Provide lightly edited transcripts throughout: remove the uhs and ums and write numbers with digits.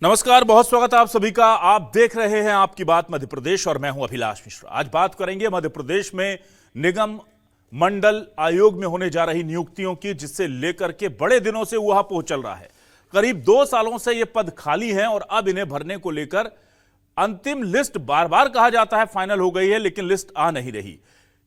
नमस्कार, बहुत स्वागत है आप सभी का। आप देख रहे हैं आपकी बात मध्य प्रदेश और मैं हूं अभिलाष मिश्रा। आज बात करेंगे मध्य प्रदेश में निगम मंडल आयोग में होने जा रही नियुक्तियों की, जिससे लेकर के बड़े दिनों से ऊहापोह चल रहा है। करीब 2 सालों से ये पद खाली हैं और अब इन्हें भरने को लेकर अंतिम लिस्ट बार बार कहा जाता है फाइनल हो गई है, लेकिन लिस्ट आ नहीं रही।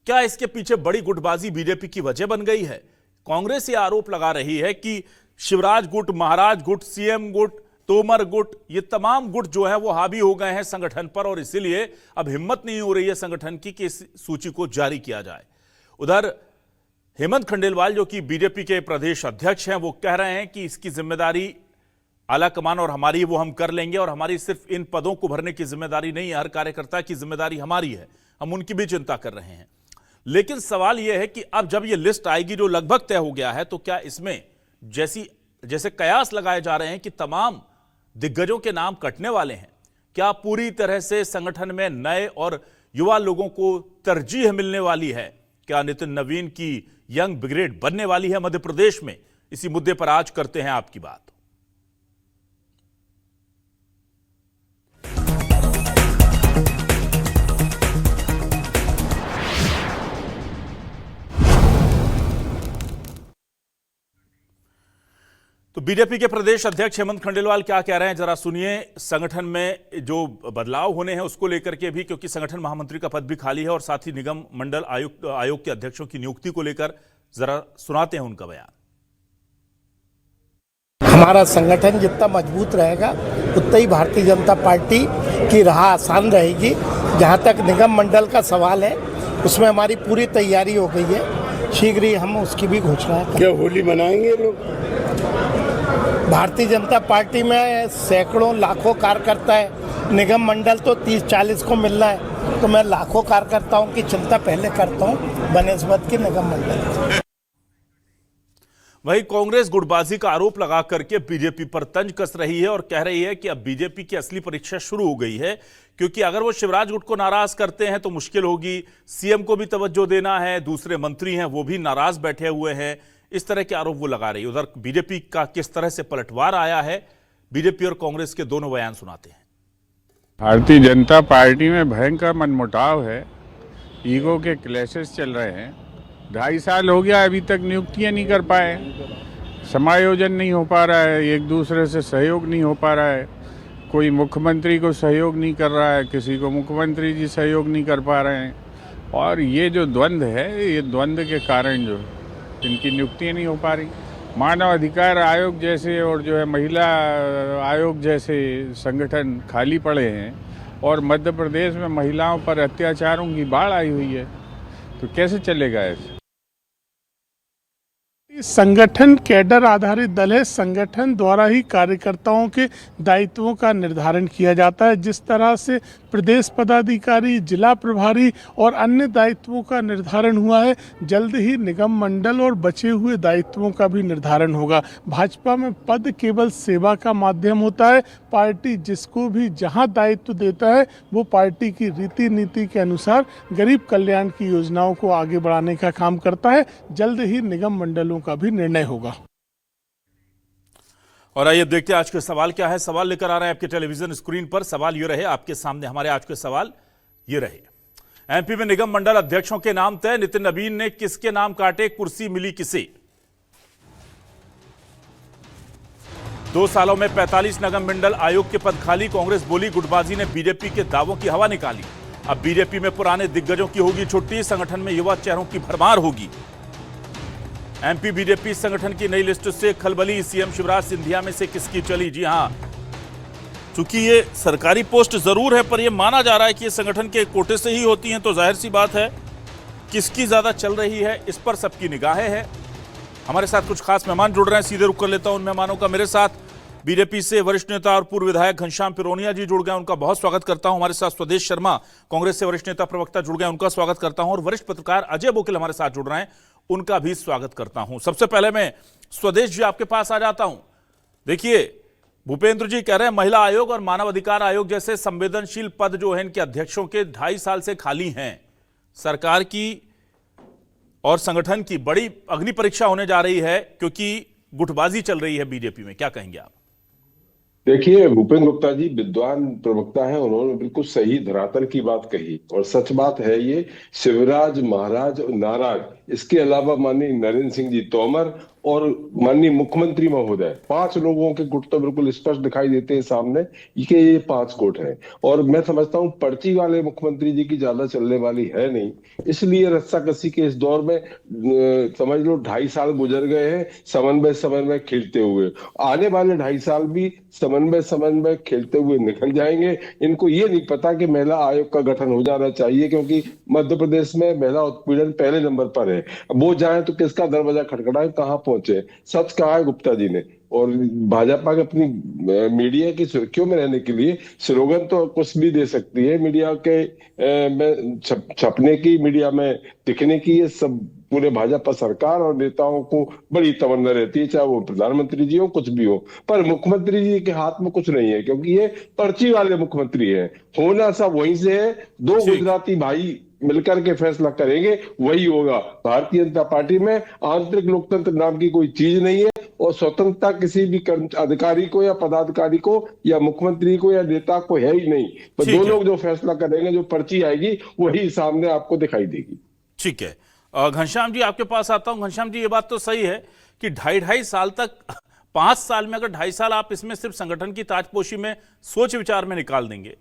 क्या इसके पीछे बड़ी गुटबाजी बीजेपी की वजह बन गई है? कांग्रेस ये आरोप लगा रही है कि शिवराज गुट, महाराज गुट, सीएम गुट, तोमर गुट, ये तमाम गुट जो है वो हावी हो गए हैं संगठन पर और इसीलिए अब हिम्मत नहीं हो रही है संगठन की कि इस सूची को जारी किया जाए। उधर हेमंत खंडेलवाल जो कि बीजेपी के प्रदेश अध्यक्ष हैं, वो कह रहे हैं कि इसकी जिम्मेदारी आला कमान और हमारी, वो हम कर लेंगे और हमारी सिर्फ इन पदों को भरने की जिम्मेदारी नहीं है, हर कार्यकर्ता की जिम्मेदारी हमारी है, हम उनकी भी चिंता कर रहे हैं। लेकिन सवाल यह है कि अब जब यह लिस्ट आएगी जो लगभग तय हो गया है, तो क्या इसमें जैसे कयास लगाए जा रहे हैं कि तमाम दिग्गजों के नाम कटने वाले हैं? क्या पूरी तरह से संगठन में नए और युवा लोगों को तरजीह मिलने वाली है? क्या नितिन नवीन की यंग ब्रिगेड बनने वाली है मध्य प्रदेश में? इसी मुद्दे पर आज करते हैं आपकी बात। तो बीजेपी के प्रदेश अध्यक्ष हेमंत खंडेलवाल क्या कह रहे हैं, जरा सुनिए। संगठन में जो बदलाव होने हैं उसको लेकर के भी, क्योंकि संगठन महामंत्री का पद भी खाली है, और साथ ही निगम मंडल आयोग के अध्यक्षों की नियुक्ति को लेकर जरा सुनाते हैं उनका बयान। हमारा संगठन जितना मजबूत रहेगा उतना ही भारतीय जनता पार्टी की राह आसान रहेगी। जहां तक निगम मंडल का सवाल है, उसमें हमारी पूरी तैयारी हो गई है। शीघ्र ही हम उसकी भी घोषणा करेंगे। क्या होली मनाएंगे लोग? भारतीय जनता पार्टी में सैकड़ों लाखों कार्यकर्ता है, निगम मंडल तो 30-40 को मिलना है, तो मैं लाखों कार्यकर्ताओं की चिंता पहले करता हूँ बनिस्बत की निगम मंडल। वही कांग्रेस गुटबाजी का आरोप लगा करके बीजेपी पर तंज कस रही है और कह रही है कि अब बीजेपी की असली परीक्षा शुरू हो गई है, क्योंकि अगर वो शिवराज गुट को नाराज करते हैं तो मुश्किल होगी। सीएम को भी तवज्जो देना है, दूसरे मंत्री हैं वो भी नाराज बैठे हुए हैं, इस तरह के आरोप वो लगा रही है। उधर बीजेपी का किस तरह से पलटवार आया है, बीजेपी और कांग्रेस के दोनों बयान सुनाते हैं। भारतीय जनता पार्टी में भयंकर मनमुटाव है, ईगो के क्लैशेस चल रहे हैं। 2.5 साल हो गया, अभी तक नियुक्तियां नहीं कर पाए, समायोजन नहीं हो पा रहा है, एक दूसरे से सहयोग नहीं हो पा रहा है। कोई मुख्यमंत्री को सहयोग नहीं कर रहा है, किसी को मुख्यमंत्री जी सहयोग नहीं कर पा रहे हैं। और ये जो द्वंद्व है, ये द्वंद्व के कारण जो इनकी नियुक्तियाँ नहीं हो पा रही। मानव अधिकार आयोग जैसे और जो है महिला आयोग जैसे संगठन खाली पड़े हैं और मध्य प्रदेश में महिलाओं पर अत्याचारों की बाढ़ आई हुई है, तो कैसे चलेगा ऐसे? संगठन कैडर आधारित दल है। संगठन द्वारा ही कार्यकर्ताओं के दायित्वों का निर्धारण किया जाता है। जिस तरह से प्रदेश पदाधिकारी, जिला प्रभारी और अन्य दायित्वों का निर्धारण हुआ है, जल्द ही निगम मंडल और बचे हुए दायित्वों का भी निर्धारण होगा। भाजपा में पद केवल सेवा का माध्यम होता है। पार्टी जिसको भी जहां दायित्व देता है, वो पार्टी की रीति नीति के अनुसार गरीब कल्याण की योजनाओं को आगे बढ़ाने का काम करता है। जल्द ही निगम मंडलों का भी निर्णय होगा। और आइए देखते हैं आज के सवाल क्या है। सवाल लेकर आ रहे हैं आपके टेलीविजन स्क्रीन पर। सवाल ये रहे आपके सामने, हमारे आज के सवाल ये रहे। एमपी में निगम मंडल अध्यक्षों के नाम तय, नितिन नवीन ने किसके नाम काटे, कुर्सी मिली किसे? 2 सालों में 45 निगम मंडल आयोग के पद खाली, कांग्रेस बोली गुटबाजी ने बीजेपी के दावों की हवा निकाली। अब बीजेपी में पुराने दिग्गजों की होगी छुट्टी, संगठन में युवा चेहरों की भरमार होगी। एमपी बीजेपी संगठन की नई लिस्ट से खलबली, सीएम शिवराज सिंधिया में से किसकी चली? जी हां, चूंकि ये सरकारी पोस्ट जरूर है, पर यह माना जा रहा है कि ये संगठन के कोटे से ही होती हैं, तो जाहिर सी बात है किसकी ज्यादा चल रही है, इस पर सबकी निगाहें हैं। हमारे साथ कुछ खास मेहमान जुड़ रहे हैं, सीधे रुक कर लेता हूं उन मेहमानों का। मेरे साथ बीजेपी से वरिष्ठ नेता और पूर्व विधायक घनश्याम पिरोनिया जी जुड़ गए, उनका बहुत स्वागत करता हूं। हमारे साथ स्वदेश शर्मा, कांग्रेस से वरिष्ठ नेता प्रवक्ता जुड़ गए, उनका स्वागत करता हूं। और वरिष्ठ पत्रकार अजय बोकिल हमारे साथ जुड़ रहे हैं, उनका भी स्वागत करता हूं। सबसे पहले मैं स्वदेश जी आपके पास आ जाता हूं। देखिए, भूपेंद्र जी कह रहे हैं महिला आयोग और मानव अधिकार आयोग जैसे संवेदनशील पद जो है इनके अध्यक्षों के 2.5 साल से खाली हैं। सरकार की और संगठन की बड़ी अग्नि परीक्षा होने जा रही है, क्योंकि गुटबाजी चल रही है बीजेपी में। क्या कहेंगे आप? देखिए, भूपेंद्र गुप्ता जी विद्वान प्रवक्ता हैं। उन्होंने बिल्कुल सही धरातल की बात कही और सच बात है ये। शिवराज, महाराज और नाराज, इसके अलावा माननीय नरेंद्र सिंह जी तोमर और माननीय मुख्यमंत्री महोदय, 5 लोगों के गुट तो बिल्कुल स्पष्ट दिखाई देते हैं सामने कि ये 5 गुट हैं। और मैं समझता हूँ पर्ची वाले मुख्यमंत्री जी की ज्यादा चलने वाली है नहीं। इसलिए रस्साकसी के इस दौर में समझ लो 2.5 साल गुजर गए हैं समन्वय समन्वय खेलते हुए। आने वाले 2.5 साल भी समन्वय समन्वय खेलते हुए निकल जाएंगे। इनको ये नहीं पता कि महिला आयोग का गठन हो जाना चाहिए, क्योंकि मध्य प्रदेश में महिला उत्पीड़न पहले नंबर पर है। अब वो जाए तो किसका दरवाजा खटखटाए, कहाँ पहुंचे। सच कहा है गुप्ता जी ने। और भाजपा के अपनी मीडिया की सुर्खियों में रहने के लिए स्लोगन तो कुछ भी दे सकती है। मीडिया के में छपने की, मीडिया में दिखने की, ये सब पूरे भाजपा सरकार और नेताओं को बड़ी तमन्ना रहती है, चाहे वो प्रधानमंत्री जी हो कुछ भी हो। पर मुख्यमंत्री जी के हाथ में कुछ नहीं है, क्योंकि ये पर्ची वाले मुख्यमंत्री है। होना सब वहीं से है। 2 गुजराती भाई मिलकर के फैसला करेंगे, वही होगा। भारतीय जनता पार्टी में आंतरिक लोकतंत्र नाम की कोई चीज नहीं है, और स्वतंत्रता किसी भी अधिकारी को या पदाधिकारी को या मुख्यमंत्री को या नेता को है ही नहीं। तो 2 लोग जो फैसला करेंगे, जो पर्ची आएगी वही सामने आपको दिखाई देगी। ठीक है, घनश्याम जी आपके पास आता हूं। घनश्याम जी, ये बात तो सही है कि 2.5 साल तक, 5 साल में अगर 2.5 साल आप इसमें सिर्फ संगठन की ताजपोशी में सोच विचार में निकाल देंगे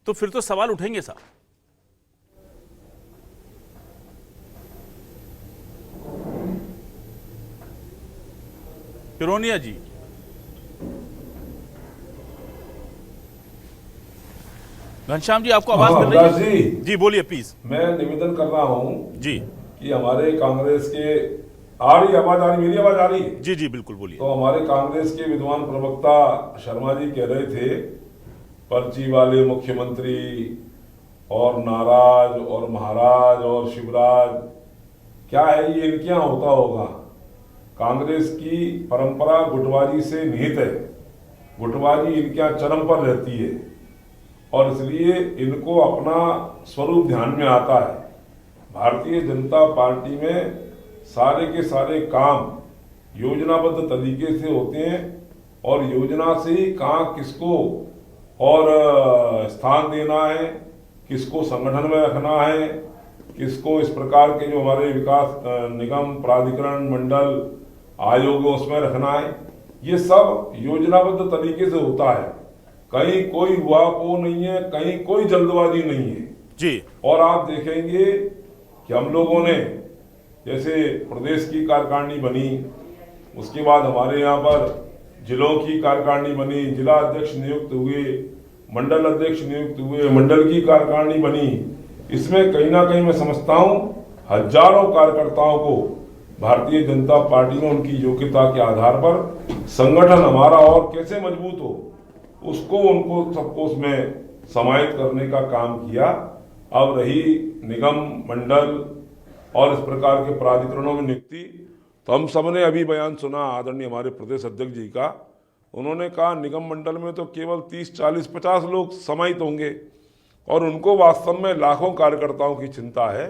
तो फिर तो सवाल उठेंगे साहब। पिरोनिया जी, घनश्याम जी आपको आवाज मिल रही है? जी बोलिए प्लीज। मैं निवेदन कर रहा हूं जी कि हमारे कांग्रेस के, आ रही आवाज, आ रही मेरी आवाज आ रही है? जी जी बिल्कुल बोलिए। तो हमारे कांग्रेस के विद्वान प्रवक्ता शर्मा जी कह रहे थे पर्ची वाले मुख्यमंत्री और नाराज और महाराज और शिवराज, क्या है ये, इनके यहाँ होता होगा। कांग्रेस की परंपरा गुटबाजी से निहित है। गुटबाजी इनके यहाँ चरम पर रहती है और इसलिए इनको अपना स्वरूप ध्यान में आता है। भारतीय जनता पार्टी में सारे के सारे काम योजनाबद्ध तरीके से होते हैं और योजना से ही कहाँ किसको और स्थान देना है, किसको संगठन में रखना है, किसको इस प्रकार के जो हमारे विकास निगम, प्राधिकरण, मंडल, आयोग उसमें रखना है, ये सब योजनाबद्ध तरीके से होता है। कहीं कोई हुआ को नहीं है, कहीं कोई जल्दबाजी नहीं है जी। और आप देखेंगे कि हम लोगों ने जैसे प्रदेश की कार्यकारिणी बनी, उसके बाद हमारे यहाँ पर जिलों की कार्यकारिणी बनी, जिला अध्यक्ष नियुक्त हुए, मंडल अध्यक्ष नियुक्त हुए, मंडल की कार्यकारिणी बनी। इसमें कहीं ना कहीं मैं समझता हूँ हजारों कार्यकर्ताओं को भारतीय जनता पार्टी ने उनकी योग्यता के आधार पर संगठन हमारा और कैसे मजबूत हो उसको उनको सबको उसमें समाहित करने का काम किया। अब रही निगम, मंडल और इस प्रकार के प्राधिकरणों में नियुक्ति, तो हम सबने अभी बयान सुना आदरणीय हमारे प्रदेश अध्यक्ष जी का। उन्होंने कहा निगम मंडल में तो केवल 30, 40, 50 लोग समाहित होंगे और उनको वास्तव में लाखों कार्यकर्ताओं की चिंता है।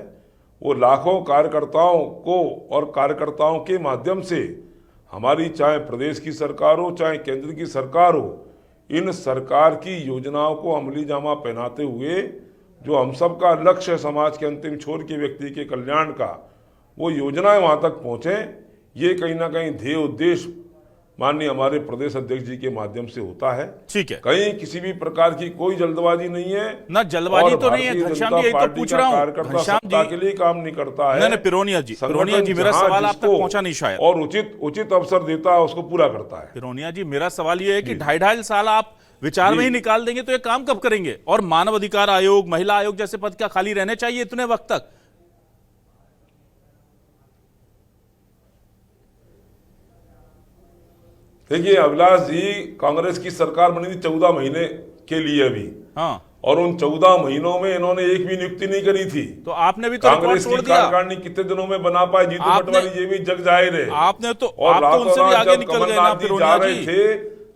वो लाखों कार्यकर्ताओं को और कार्यकर्ताओं के माध्यम से हमारी चाहे प्रदेश की सरकार हो चाहे केंद्र की सरकार हो, इन सरकार की योजनाओं को अमली जामा पहनाते हुए जो हम सब का लक्ष्य है समाज के अंतिम छोर के व्यक्ति के कल्याण का, वो योजनाएं वहां तक पहुंचे, ये कहीं ना कहीं ध्येय उद्देश्य माननीय हमारे प्रदेश अध्यक्ष जी के माध्यम से होता है। ठीक है, कहीं किसी भी प्रकार की कोई जल्दबाजी नहीं है ना, जल्दबाजी तो नहीं है घनश्याम जी, यही तो पूछ रहा हूँ। घनश्याम जी के लिए काम नहीं करता है। नहीं, पिरोनिया जी मेरा सवाल आप तक पहुंचा नहीं शायद। और उचित अवसर देता है उसको पूरा करता है। पिरोनिया जी मेरा सवाल ये है कि 2.5 साल आप विचार में ही निकाल देंगे तो ये काम कब करेंगे? और मानव अधिकार आयोग, महिला आयोग जैसे पद क्या खाली रहने चाहिए इतने वक्त तक? देखिए अभिलाष जी, कांग्रेस की सरकार बनी थी 14 महीने के लिए अभी, हाँ, और उन 14 महीनों में इन्होंने एक भी नियुक्ति नहीं करी थी। तो आपने भी तो कांग्रेस की कार्यकारिणी कितने दिनों में बना पाए? जीतू पटवारी ये भी जग जाहिर है। आपने तो आप तो उनसे भी आगे निकल गए ना पिरोनिया जी। थे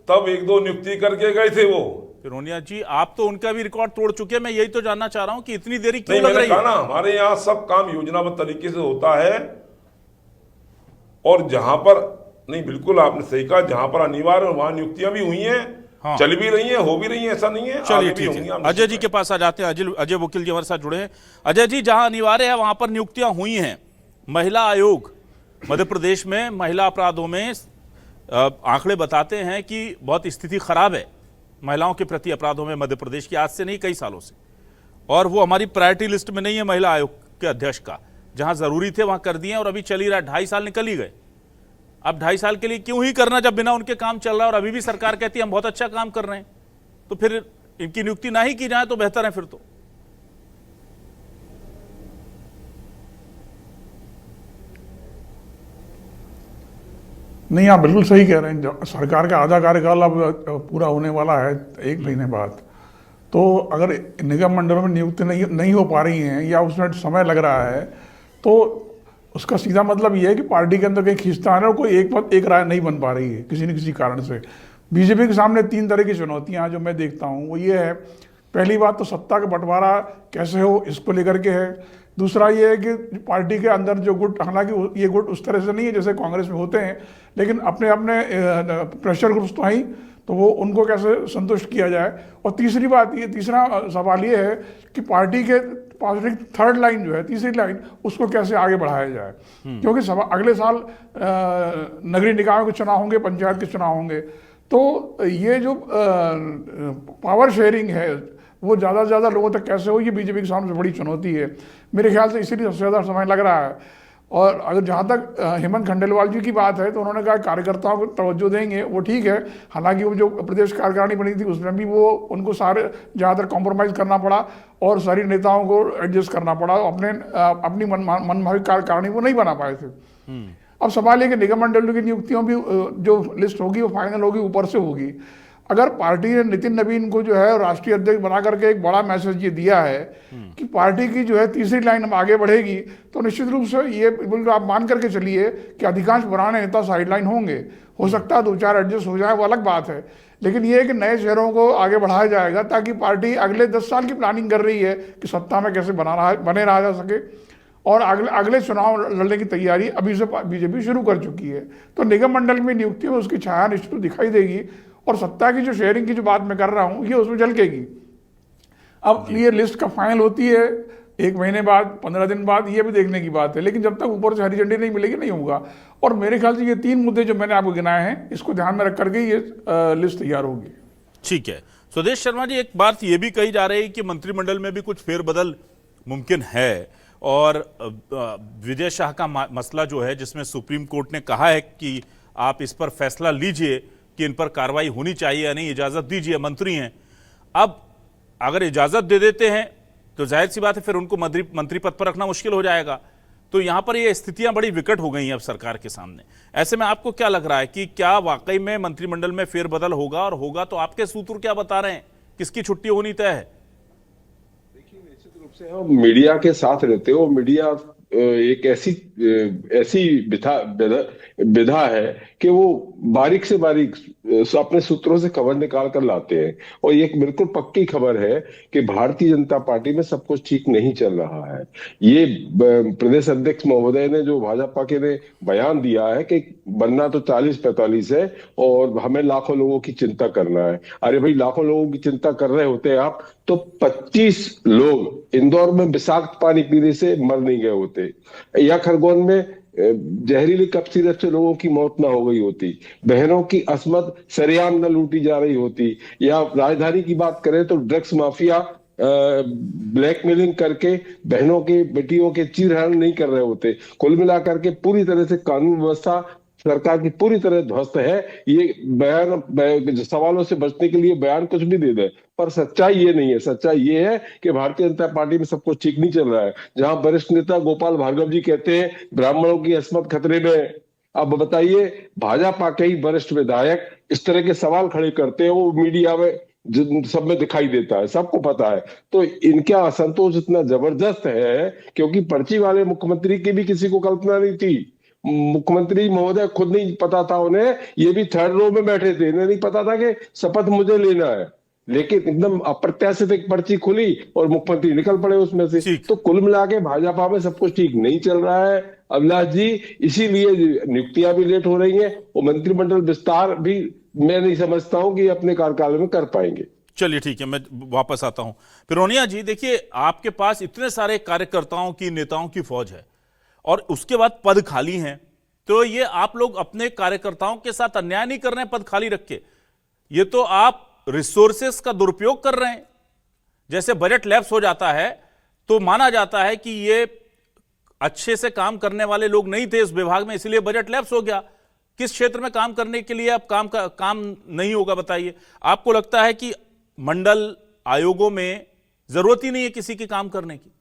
तब 1-2 नियुक्ति करके गए थे वो। पिरोनिया जी आप तो उनका भी रिकॉर्ड तोड़ चुके हैं। मैं यही तो जानना चाह रहा हूं कि इतनी देरी क्यों लग रही है? हमारे यहाँ सब काम योजनाबद्ध तरीके से होता है और जहां पर नहीं, बिल्कुल आपने सही कहा, जहां पर अनिवार्य वहां नियुक्तियां भी हुई हैं। हाँ। चल भी रही है, हो भी रही है, ऐसा नहीं है। चलिए आगे भी ठीक होंगी, है, हम अजय जी के पास आ जाते हैं। अजय वकील जी हमारे साथ जुड़े हैं। अजय जी, जहां अनिवार्य है वहां पर नियुक्तियां हुई हैं। महिला आयोग मध्य प्रदेश में महिला अपराधों में आंकड़े बताते हैं कि बहुत स्थिति खराब है महिलाओं के प्रति अपराधों में मध्य प्रदेश की, आज से नहीं कई सालों से। और वो हमारी प्रायोरिटी लिस्ट में नहीं है महिला आयोग के अध्यक्ष का। जहां जरूरी थे वहां कर दिए और अभी चल ही रहा है। 2.5 साल निकल ही गए। अब 2.5 साल के लिए क्यों ही करना जब बिना उनके काम चल रहा है और अभी भी सरकार कहती है हम बहुत अच्छा काम कर रहे हैं। तो फिर इनकी नियुक्ति ना ही की जाए तो बेहतर है फिर तो। नहीं, आप बिल्कुल सही कह रहे हैं। सरकार का आधा कार्यकाल अब पूरा होने वाला है 1 महीने बाद। तो अगर निगम मंडलों में नियुक्ति नहीं हो पा रही हैं या उसमें समय लग रहा है, तो उसका सीधा मतलब ये है कि पार्टी के अंदर कहीं खींचतान है और कोई एक राय नहीं बन पा रही है किसी न किसी कारण से। बीजेपी के सामने 3 तरह की चुनौतियां जो मैं देखता हूं, वो ये है, पहली बात तो सत्ता का बंटवारा कैसे हो, इसको लेकर के है। दूसरा ये है कि पार्टी के अंदर जो गुट, हालांकि ये गुट उस तरह से नहीं है जैसे कांग्रेस में होते हैं, लेकिन अपने अपने प्रेशर ग्रुप्स तो हैं, तो वो उनको कैसे संतुष्ट किया जाए। और तीसरी बात ये, तीसरा सवाल ये है कि पार्टी के थर्ड लाइन जो है, तीसरी लाइन, उसको कैसे आगे बढ़ाया जाए। क्योंकि अगले साल नगरीय निकायों के चुनाव होंगे, पंचायत के चुनाव होंगे। तो ये जो पावर शेयरिंग है वो ज़्यादा से ज़्यादा लोगों तक कैसे हो, ये बीजेपी के सामने बड़ी चुनौती है मेरे ख्याल से। इसीलिए सबसे ज़्यादा समय लग रहा है। और अगर जहाँ तक हेमंत खंडेलवाल जी की बात है, तो उन्होंने कहा कार्यकर्ताओं को तवज्जो देंगे, वो ठीक है। हालांकि वो जो प्रदेश कार्यकारिणी बनी थी उसमें भी वो उनको सारे ज़्यादातर कॉम्प्रोमाइज़ करना पड़ा और सारी नेताओं को एडजस्ट करना पड़ा। अपनी मनमाफिक कार्यकारिणी वो नहीं बना पाए थे। अब सवाल है कि निगम मंडलों की नियुक्तियों भी जो लिस्ट होगी वो फाइनल होगी, ऊपर से होगी। अगर पार्टी ने नितिन नवीन को जो है राष्ट्रीय अध्यक्ष बना करके एक बड़ा मैसेज ये दिया है कि पार्टी की जो है तीसरी लाइन हम आगे बढ़ेगी, तो निश्चित रूप से ये बिल्कुल आप मान करके चलिए कि अधिकांश पुराने नेता साइडलाइन होंगे। हो सकता है 2-4 एडजस्ट हो जाए, वो अलग बात है, लेकिन ये है कि नए चेहरों को आगे बढ़ाया जाएगा ताकि पार्टी अगले 10 साल की प्लानिंग कर रही है कि सत्ता में कैसे बने रहा जा सके। और अगले चुनाव लड़ने की तैयारी अभी से बीजेपी शुरू कर चुकी है। तो निगम मंडल में नियुक्ति में उसकी छाया निश्चित रूप दिखाई देगी। और सत्ता की जो शेयरिंग की जो बात मैं कर रहा हूं, ये उसमें झलकेगी। अब ये लिस्ट का फाइनल होती है 1 महीने बाद, 15 दिन बाद, ये भी देखने की बात है। लेकिन जब तक ऊपर से हरी झंडी नहीं मिलेगी, नहीं होगा। और मेरे ख्याल से ये 3 मुद्दे जो मैंने आपको गिनाए हैं, इसको ध्यान में रख करके ये लिस्ट तैयार होगी। ठीक है। स्वदेश शर्मा जी, एक बात ये भी कही जा रही है कि मंत्रिमंडल में भी कुछ फेरबदल मुमकिन है। और विजय शाह का मसला जो है, जिसमें सुप्रीम कोर्ट ने कहा है कि आप इस पर फैसला लीजिए कि इन पर कार्रवाई होनी चाहिए या नहीं, इजाजत दीजिए, मंत्री हैं। अब अगर इजाजत दे देते हैं तो जाहिर सी बात है फिर उनको मंत्री पद पर रखना मुश्किल हो जाएगा। तो यहां पर ये स्थितियां बड़ी विकट हो गई हैं अब सरकार के सामने। ऐसे में आपको क्या लग रहा है कि क्या वाकई में मंत्रिमंडल में फेरबदल होगा, और होगा तो आपके सूत्र क्या बता रहे हैं, किसकी छुट्टी होनी तय है? देखिए, निश्चित रूप से हम मीडिया के साथ रहते हो। मीडिया एक ऐसी विधा है कि वो बारीक से बारीक अपने सूत्रों से खबर निकाल कर लाते हैं। और ये एक बिल्कुल पक्की खबर है कि भारतीय जनता पार्टी में सब कुछ ठीक नहीं चल रहा है। ये प्रदेश अध्यक्ष महोदय ने जो भाजपा के ने बयान दिया है कि बनना तो 40-45 है और हमें लाखों लोगों की चिंता करना है। अरे भाई, लाखों लोगों की चिंता कर रहे होते आप तो 25 लोग इंदौर में विषाक्त पानी पीने से मर नहीं गए होते, या खरगोन में जहरीली कप सिरप से लोगों की मौत ना हो गई होती, बहनों की असमत सरेआम न लूटी जा रही होती, या राजधानी की बात करें तो ड्रग्स माफिया ब्लैकमेलिंग करके बहनों के बेटियों के चीरहरण नहीं कर रहे होते। कुल मिलाकर के पूरी तरह से कानून व्यवस्था सरकार की पूरी तरह ध्वस्त है। ये बयान सवालों से बचने के लिए बयान कुछ भी दे दे, पर सच्चाई ये नहीं है। सच्चाई ये है कि भारतीय जनता पार्टी में सब कुछ ठीक नहीं चल रहा है। जहां वरिष्ठ नेता गोपाल भार्गव जी कहते हैं ब्राह्मणों की अस्मत खतरे में, अब बताइए भाजपा के ही वरिष्ठ विधायक इस तरह के सवाल खड़े करते हैं, वो मीडिया में सब में दिखाई देता है, सबको पता है। तो इनका असंतोष इतना जबरदस्त है क्योंकि पर्ची वाले मुख्यमंत्री की भी किसी को कल्पना नहीं थी। मुख्यमंत्री महोदय खुद नहीं पता था उन्हें, ये भी 3rd रो में बैठे थे, इन्हें नहीं पता था कि शपथ मुझे लेना है। लेकिन एकदम अप्रत्याशित एक पर्ची खुली और मुख्यमंत्री निकल पड़े उसमें से। तो कुल मिला के भाजपा में सब कुछ ठीक नहीं चल रहा है अभिलाष जी। इसीलिए नियुक्तियां भी लेट हो रही हैं और मंत्रिमंडल विस्तार भी मैं नहीं समझता हूं कि अपने कार्यकाल में कर पाएंगे। चलिए ठीक है, मैं वापस आता हूं। पिरोनिया जी, देखिए आपके पास इतने सारे कार्यकर्ताओं की, नेताओं की फौज है और उसके बाद पद खाली हैं, तो ये आप लोग अपने कार्यकर्ताओं के साथ अन्याय नहीं कर रहे हैं पद खाली रख के? ये तो आप रिसोर्सेस का दुरुपयोग कर रहे हैं। जैसे बजट लैप्स हो जाता है तो माना जाता है कि ये अच्छे से काम करने वाले लोग नहीं थे इस विभाग में, इसलिए बजट लैप्स हो गया। किस क्षेत्र में काम करने के लिए अब काम नहीं होगा बताइए? आपको लगता है कि मंडल आयोगों में जरूरत ही नहीं है किसी के काम करने की?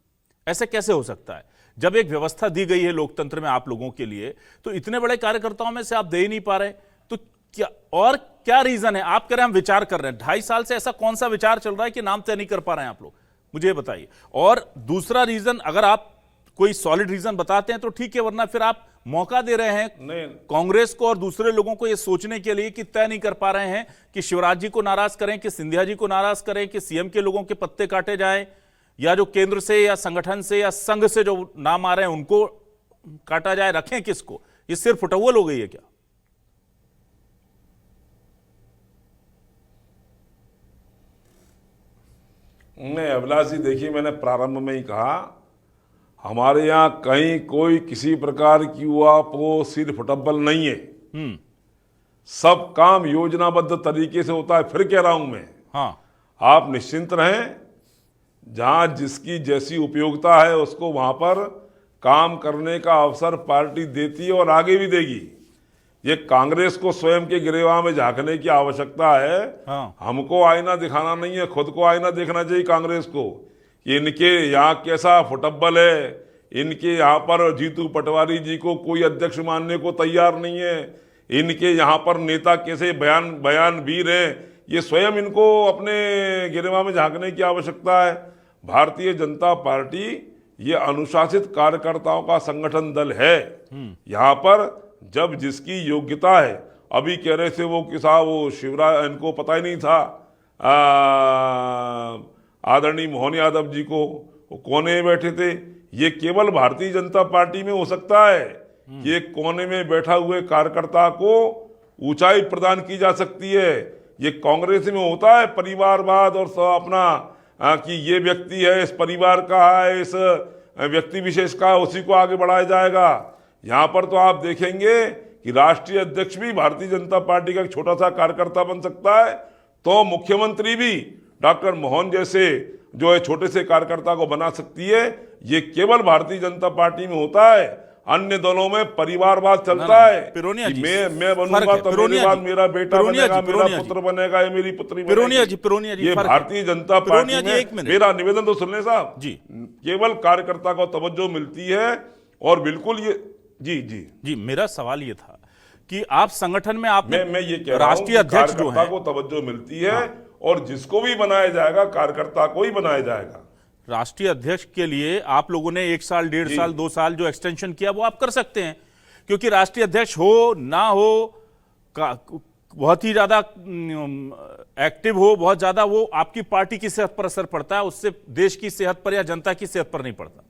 ऐसे कैसे हो सकता है? जब एक व्यवस्था दी गई है लोकतंत्र में आप लोगों के लिए, तो इतने बड़े कार्यकर्ताओं में से आप दे ही नहीं पा रहे, तो क्या रीजन है? आप कह रहे हैं हम विचार कर रहे हैं, 2.5 साल से ऐसा कौन सा विचार चल रहा है कि नाम तय नहीं कर पा रहे हैं आप लोग? मुझे बताइए। और दूसरा रीजन, अगर आप कोई सॉलिड रीजन बताते हैं तो ठीक है, वरना फिर आप मौका दे रहे हैं कांग्रेस को और दूसरे लोगों को यह सोचने के लिए कि तय नहीं कर पा रहे हैं कि शिवराज जी को नाराज करें, कि सिंधिया जी को नाराज करें, कि सीएम के लोगों के पत्ते काटे जाएं, या जो केंद्र से या संगठन से या संघ से जो नाम आ रहे हैं उनको काटा जाए। रखें किसको? ये सिर्फ फुटअव्वल हो गई है क्या? नहीं अभिलाष जी, देखिए मैंने प्रारंभ में ही कहा, हमारे यहाँ कहीं कोई किसी प्रकार की वो सिर्फ फुटअव्वल नहीं है। सब काम योजनाबद्ध तरीके से होता है। फिर कह रहा हूं मैं, हाँ, आप निश्चिंत रहें, जहां जिसकी जैसी उपयोगिता है उसको वहां पर काम करने का अवसर पार्टी देती है और आगे भी देगी। ये कांग्रेस को स्वयं के गिरेबान में झांकने की आवश्यकता है। हाँ। हमको आईना दिखाना नहीं है, खुद को आईना देखना चाहिए कांग्रेस को। इनके यहाँ कैसा फुटअव्वल है, इनके यहाँ पर जीतू पटवारी जी को कोई अध्यक्ष मानने को तैयार नहीं है, इनके यहाँ पर नेता कैसे बयान वीर हैं, ये स्वयं इनको अपने गिरेबान में झांकने की आवश्यकता है। भारतीय जनता पार्टी ये अनुशासित कार्यकर्ताओं का संगठन दल है। यहाँ पर जब जिसकी योग्यता है, अभी कह रहे थे वो किसा वो शिवराज, इनको पता ही नहीं था आदरणीय मोहन यादव जी को, वो कोने में बैठे थे। ये केवल भारतीय जनता पार्टी में हो सकता है कि एक कोने में बैठा हुए कार्यकर्ता को ऊंचाई प्रदान की जा सकती है। ये कांग्रेस में होता है परिवारवाद और अपना कि ये व्यक्ति है, इस परिवार का है, इस व्यक्ति विशेष का है, उसी को आगे बढ़ाया जाएगा। यहाँ पर तो आप देखेंगे कि राष्ट्रीय अध्यक्ष भी भारतीय जनता पार्टी का एक छोटा सा कार्यकर्ता बन सकता है, तो मुख्यमंत्री भी डॉक्टर मोहन जैसे जो है छोटे से कार्यकर्ता को बना सकती है। ये केवल भारतीय जनता पार्टी में होता है, अन्य दलों में परिवारवाद चलता है। पिरोनिया जी, मैं बनूंगा तो मेरे बाद मेरा बेटा बनेगा, मेरा पुत्र बनेगा, ये मेरी पुत्री बनेगी। ये भारतीय जनता पार्टी में, मेरा निवेदन तो सुन लें साहब जी, केवल कार्यकर्ता को तवज्जो मिलती है और बिल्कुल ये जी मेरा सवाल ये था कि आप संगठन में आप मैं ये कह रहा हूं राष्ट्रीय अध्यक्ष जो है को तवज्जो मिलती है और जिसको भी बनाया जाएगा कार्यकर्ता को ही बनाया जाएगा। राष्ट्रीय अध्यक्ष के लिए आप लोगों ने 1 साल, 1.5 साल, 2 साल जो एक्सटेंशन किया वो आप कर सकते हैं, क्योंकि राष्ट्रीय अध्यक्ष हो ना हो, बहुत ही ज्यादा एक्टिव हो, बहुत ज्यादा, वो आपकी पार्टी की सेहत पर असर पड़ता है, उससे देश की सेहत पर या जनता की सेहत पर नहीं पड़ता।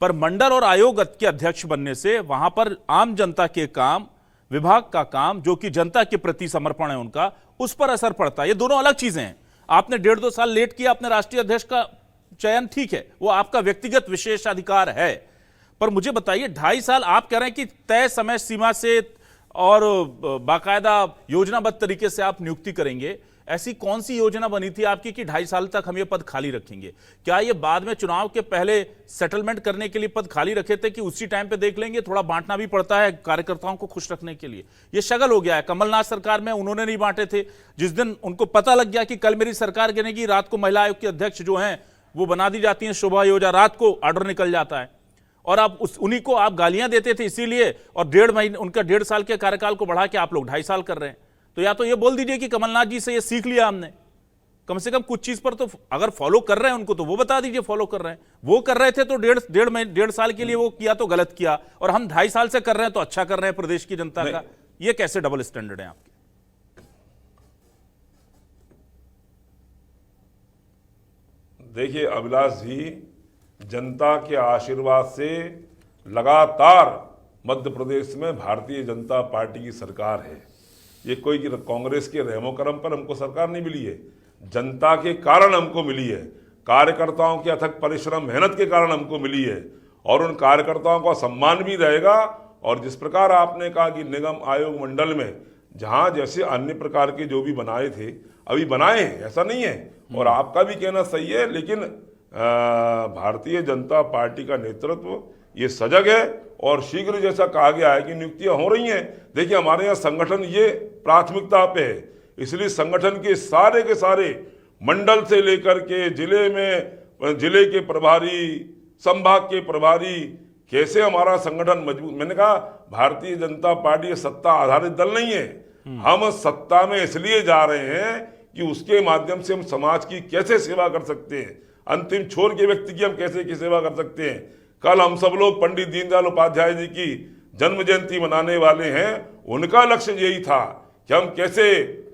पर मंडल और आयोग के अध्यक्ष बनने से वहां पर आम जनता के काम, विभाग का काम, जो कि जनता के प्रति समर्पण है उनका, उस पर असर पड़ता है। ये दोनों अलग चीजें हैं। आपने 1.5-2 साल लेट किया अपने राष्ट्रीय अध्यक्ष का चयन, ठीक है, वो आपका व्यक्तिगत विशेषाधिकार है, पर मुझे बताइए 2.5 साल आप कह रहे हैं कि तय समय सीमा से और बाकायदा योजनाबद्ध तरीके से आप नियुक्ति करेंगे। ऐसी कौन सी योजना बनी थी आपकी कि 2.5 साल तक हम ये पद खाली रखेंगे? क्या ये बाद में चुनाव के पहले सेटलमेंट करने के लिए पद खाली रखे थे कि उसी टाइम पे देख लेंगे? थोड़ा बांटना भी पड़ता है कार्यकर्ताओं को खुश रखने के लिए। ये शगल हो गया है। कमलनाथ सरकार में उन्होंने नहीं बांटे थे, जिस दिन उनको पता लग गया कि कल मेरी सरकार गिरेगी, रात को महिला आयोग के अध्यक्ष जो हैं वो बना दी जाती हैं शोभा योजना, रात को ऑर्डर निकल जाता है और आप उन्हीं को आप गालियां देते थे इसीलिए, और 1.5 महीने उनका 1.5 साल के कार्यकाल को बढ़ा के आप लोग 2.5 साल कर रहे हैं। तो या तो ये बोल दीजिए कि कमलनाथ जी से ये सीख लिया हमने, कम से कम कुछ चीज पर तो अगर फॉलो कर रहे हैं उनको तो वो बता दीजिए फॉलो कर रहे हैं। वो कर रहे थे तो 1.5 साल के लिए वो किया तो गलत किया, और हम 2.5 साल से कर रहे हैं तो अच्छा कर रहे हैं प्रदेश की जनता का। ये कैसे डबल स्टैंडर्ड है आपके? देखिए अभिलाष जी, जनता के आशीर्वाद से लगातार मध्य प्रदेश में भारतीय जनता पार्टी की सरकार है। ये कोई कांग्रेस के रहमो करम पर हमको सरकार नहीं मिली है, जनता के कारण हमको मिली है, कार्यकर्ताओं के अथक परिश्रम मेहनत के कारण हमको मिली है, और उन कार्यकर्ताओं का सम्मान भी रहेगा। और जिस प्रकार आपने कहा कि निगम आयोग मंडल में जहां जैसे अन्य प्रकार के जो भी बनाए थे अभी बनाए हैं, ऐसा नहीं है, और आपका भी कहना सही है, लेकिन भारतीय जनता पार्टी का नेतृत्व ये सजग है और शीघ्र जैसा कहा गया है कि नियुक्तियां हो रही हैं। देखिए हमारे यहाँ संगठन ये प्राथमिकता पे है, इसलिए संगठन के सारे मंडल से लेकर के जिले में, जिले के प्रभारी, संभाग के प्रभारी, कैसे हमारा संगठन मजबूत। मैंने कहा भारतीय जनता पार्टी सत्ता आधारित दल नहीं है, हम सत्ता में इसलिए जा रहे हैं कि उसके माध्यम से हम समाज की कैसे सेवा कर सकते हैं, अंतिम छोर के व्यक्ति की हम कैसे की सेवा कर सकते हैं। कल हम सब लोग पंडित दीनदयाल उपाध्याय जी की जन्म जयंती मनाने वाले हैं, उनका लक्ष्य यही था कि हम कैसे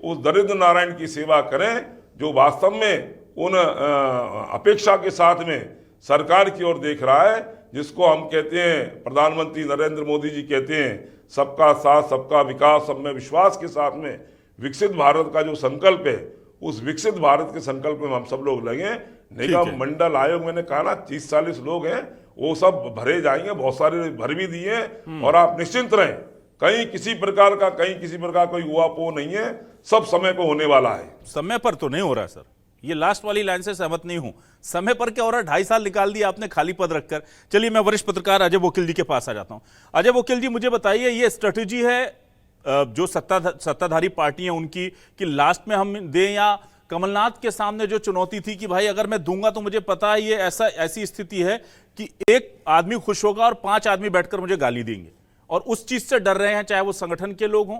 उस दरिद्र नारायण की सेवा करें जो वास्तव में उन अपेक्षा के साथ में सरकार की ओर देख रहा है, जिसको हम कहते हैं, प्रधानमंत्री नरेंद्र मोदी जी कहते हैं, सबका साथ सबका विकास सब में विश्वास के साथ में विकसित भारत का जो संकल्प है, उस विकसित भारत के संकल्प में हम सब लोग लगे। निगम मंडल आयोग मैंने कहा ना 30-40 लोग हैं, वो सब भरे जाएंगे, बहुत सारे भर भी दिए, और आप निश्चिंत रहें, कहीं किसी प्रकार का कोई उहापोह नहीं है, सब समय पर होने वाला है। समय पर तो नहीं हो रहा सर, ये लास्ट वाली लाइन से सहमत नहीं हूं। समय पर क्या हो रहा है, 2.5 साल निकाल दिया आपने खाली पद रखकर। चलिए मैं वरिष्ठ पत्रकार अजय वकील जी के पास आ जाता हूं। अजय वकील जी, मुझे बताइए, ये स्ट्रेटेजी है जो सत्ताधारी पार्टी है उनकी कि लास्ट में हम दें, या कमलनाथ के सामने जो चुनौती थी कि भाई अगर मैं दूंगा तो मुझे पता है ये ऐसी स्थिति है कि एक आदमी खुश होगा और 5 आदमी बैठकर मुझे गाली देंगे, और उस चीज से डर रहे हैं, चाहे वो संगठन के लोग हों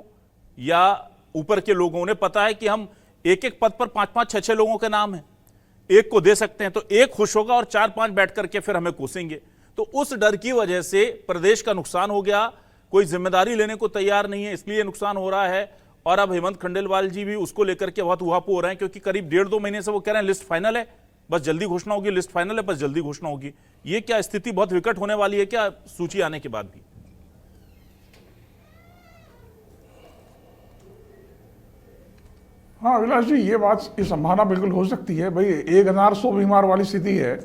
या ऊपर के लोगों। उन्हें पता है कि हम एक पद पर 5-5, 6-6 लोगों के नाम है, एक को दे सकते हैं, तो एक खुश होगा और 4-5 बैठ करके फिर हमें कोसेंगे। तो उस डर की वजह से प्रदेश का नुकसान हो गया, कोई जिम्मेदारी लेने को तैयार नहीं है, इसलिए नुकसान हो रहा है। और अब हेमंत खंडेलवाल जी भी उसको लेकर के बहुत उहापोह हो रहे हैं, क्योंकि करीब 1.5-2 महीने से वो कह रहे हैं लिस्ट फाइनल है, बस जल्दी घोषणा होगी, लिस्ट फाइनल है, बस जल्दी घोषणा होगी। ये क्या स्थिति बहुत विकट होने वाली है क्या सूची आने के बाद भी? हाँ अभिलाष जी, ये बात की संभावना बिल्कुल हो सकती है। भाई 1100 बीमार वाली स्थिति है,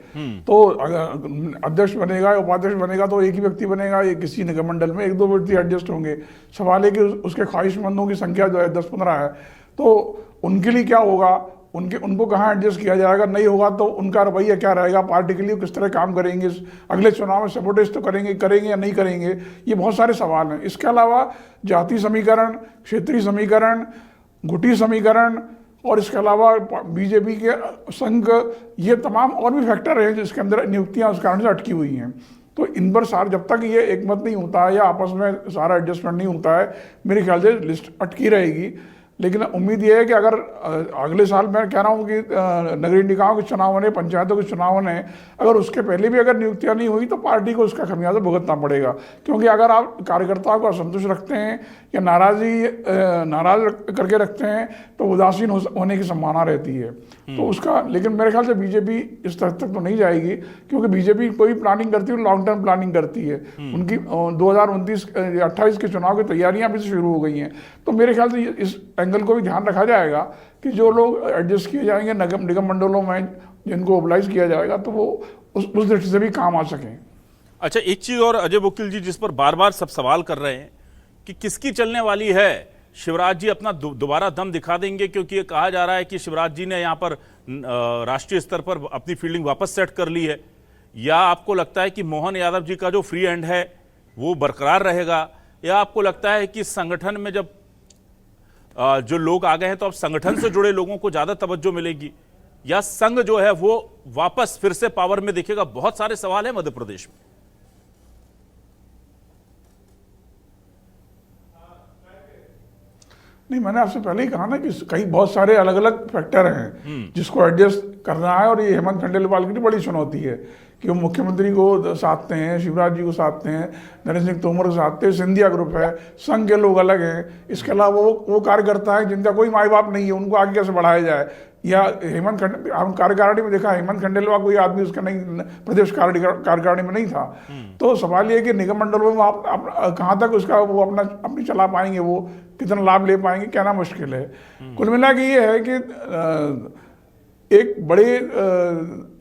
तो अगर अध्यक्ष बनेगा या उपाध्यक्ष बनेगा तो एक ही व्यक्ति बनेगा, ये किसी निगम मंडल में 1-2 व्यक्ति एडजस्ट होंगे। सवाल है कि उसके ख्वाहिशमंदों की संख्या जो है 10-15 है, तो उनके लिए क्या होगा, उनको कहाँ एडजस्ट किया जाएगा, नहीं होगा तो उनका रवैया क्या रहेगा, पार्टी के लिए किस तरह काम करेंगे, अगले चुनाव में सपोर्टेज तो करेंगे या नहीं करेंगे, ये बहुत सारे सवाल हैं। इसके अलावा जाति समीकरण, क्षेत्रीय समीकरण, गुटी समीकरण, और इसके अलावा बीजेपी के संघ, ये तमाम और भी फैक्टर हैं जिसके अंदर नियुक्तियां उस कारण से अटकी हुई हैं। तो इन पर जब तक ये एकमत नहीं होता है या आपस में सारा एडजस्टमेंट नहीं होता है, मेरे ख्याल से लिस्ट अटकी रहेगी। लेकिन उम्मीद ये है कि अगर अगले साल, मैं कह रहा हूँ कि नगरीय निकायों के चुनाव होने, पंचायतों के चुनाव होने, अगर उसके पहले भी अगर नियुक्तियाँ नहीं हुई तो पार्टी को उसका खमियाजा भुगतना पड़ेगा। क्योंकि अगर आप कार्यकर्ताओं को असंतुष्ट रखते हैं या नाराज करके रखते हैं तो उदासीन होने की संभावना रहती है। तो उसका, लेकिन मेरे ख्याल से बीजेपी इस स्तर तक तो नहीं जाएगी, क्योंकि बीजेपी कोई प्लानिंग करती है, लॉन्ग टर्म प्लानिंग करती है। उनकी 2029-28 के चुनाव की तैयारियां भी शुरू हो गई हैं। तो मेरे ख्याल से इस एंगल को भी ध्यान रखा जाएगा कि जो लोग एडजस्ट किए जाएंगे निगम मंडलों में, जिनको मोबिलाइज किया जाएगा, तो वो उस दृष्टि से भी काम आ सकें। अच्छा, एक चीज और अजय वकील जी, जिस पर बार बार सब सवाल कर रहे हैं कि किसकी चलने वाली है, शिवराज जी अपना दोबारा दम दिखा देंगे, क्योंकि ये कहा जा रहा है कि शिवराज जी ने यहाँ पर राष्ट्रीय स्तर पर अपनी फील्डिंग वापस सेट कर ली है, या आपको लगता है कि मोहन यादव जी का जो फ्री हैंड है वो बरकरार रहेगा, या आपको लगता है कि संगठन में जब जो लोग आ गए हैं तो अब संगठन से जुड़े लोगों को ज्यादा तवज्जो मिलेगी, या संघ जो है वो वापस फिर से पावर में दिखेगा? बहुत सारे सवाल हैं मध्य प्रदेश में। नहीं, मैंने आपसे पहले ही कहा ना कि कई बहुत सारे अलग अलग फैक्टर हैं जिसको एडजस्ट करना है, और ये हेमंत खंडेलवाल की बड़ी चुनौती है कि वो मुख्यमंत्री को साधते हैं, शिवराज जी को साधते हैं, नरेंद्र सिंह तोमर को साधते हैं, सिंधिया ग्रुप है, संघ के लोग अलग हैं, इसके अलावा वो कार्यकर्ता है जिनका कोई माई बाप नहीं है, उनको आगे कैसे बढ़ाया जाए। या हम कार्यकारिणी में देखा, हेमंत खंडेलवाल कोई आदमी उसका नहीं, प्रदेश कार्यकारिणी में नहीं था। तो सवाल ये कि निगम मंडलों में आप कहाँ तक उसका वो अपनी चला पाएंगे, वो कितना लाभ ले पाएंगे कहना मुश्किल है। कुल मिला के ये है कि एक बड़े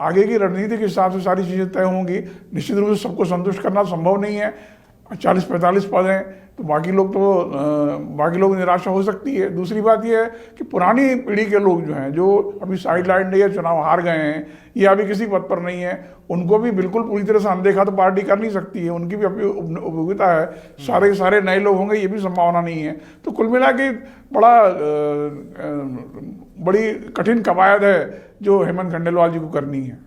आगे की रणनीति के हिसाब से सारी चीज़ें तय होंगी। निश्चित रूप से सबको संतुष्ट करना संभव नहीं है। 40-45 पद हैं तो बाकी लोग निराशा हो सकती है। दूसरी बात यह है कि पुरानी पीढ़ी के लोग जो हैं, जो अभी साइड लाइन या चुनाव हार गए हैं या अभी किसी पद पर नहीं है, उनको भी बिल्कुल पूरी तरह से अनदेखा तो पार्टी कर नहीं सकती है। उनकी भी अपनी उपयोगिता है। सारे के सारे नए लोग होंगे ये भी संभावना नहीं है। तो कुल मिला के बड़ी कठिन कवायद है जो हेमंत खंडेलवाल जी को करनी है।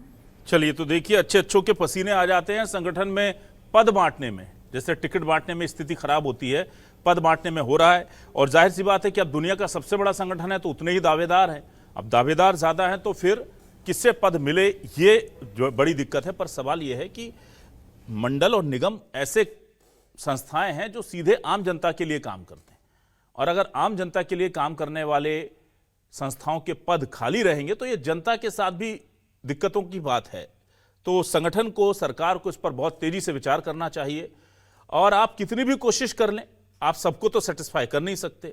चलिए, तो देखिए, अच्छों के पसीने आ जाते हैं संगठन में पद बांटने में। जैसे टिकट बांटने में स्थिति खराब होती है, पद बांटने में हो रहा है। और जाहिर सी बात है कि अब दुनिया का सबसे बड़ा संगठन है तो उतने ही दावेदार हैं। अब दावेदार ज्यादा हैं तो फिर किससे पद मिले, ये जो बड़ी दिक्कत है। पर सवाल यह है कि मंडल और निगम ऐसे संस्थाएं हैं जो सीधे आम जनता के लिए काम करते हैं, और अगर आम जनता के लिए काम करने वाले संस्थाओं के पद खाली रहेंगे तो ये जनता के साथ भी दिक्कतों की बात है। तो संगठन को, सरकार को इस पर बहुत तेजी से विचार करना चाहिए। और आप कितनी भी कोशिश कर लें, आप सबको तो सेटिस्फाई कर नहीं सकते।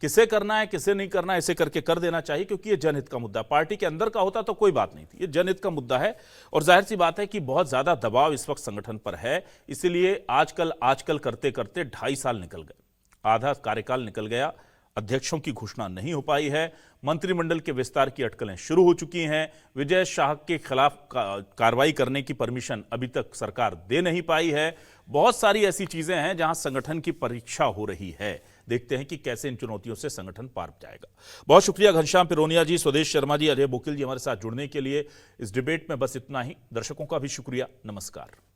किसे करना है, किसे नहीं करना है, इसे करके कर देना चाहिए, क्योंकि ये जनहित का मुद्दा। पार्टी के अंदर का होता तो कोई बात नहीं थी, ये जनहित का मुद्दा है। और जाहिर सी बात है कि बहुत ज्यादा दबाव इस वक्त संगठन पर है। इसीलिए आजकल करते करते 2.5 साल निकल गए, आधा कार्यकाल निकल गया। अध्यक्षों की घोषणा नहीं हो पाई है। मंत्रिमंडल के विस्तार की अटकलें शुरू हो चुकी हैं। विजय शाह के खिलाफ कार्रवाई करने की परमिशन अभी तक सरकार दे नहीं पाई है। बहुत सारी ऐसी चीजें हैं जहां संगठन की परीक्षा हो रही है। देखते हैं कि कैसे इन चुनौतियों से संगठन पार जाएगा। बहुत शुक्रिया घनश्याम पिरोनिया जी, स्वदेश शर्मा जी, अजय बोकिल जी हमारे साथ जुड़ने के लिए। इस डिबेट में बस इतना ही। दर्शकों का भी शुक्रिया। नमस्कार।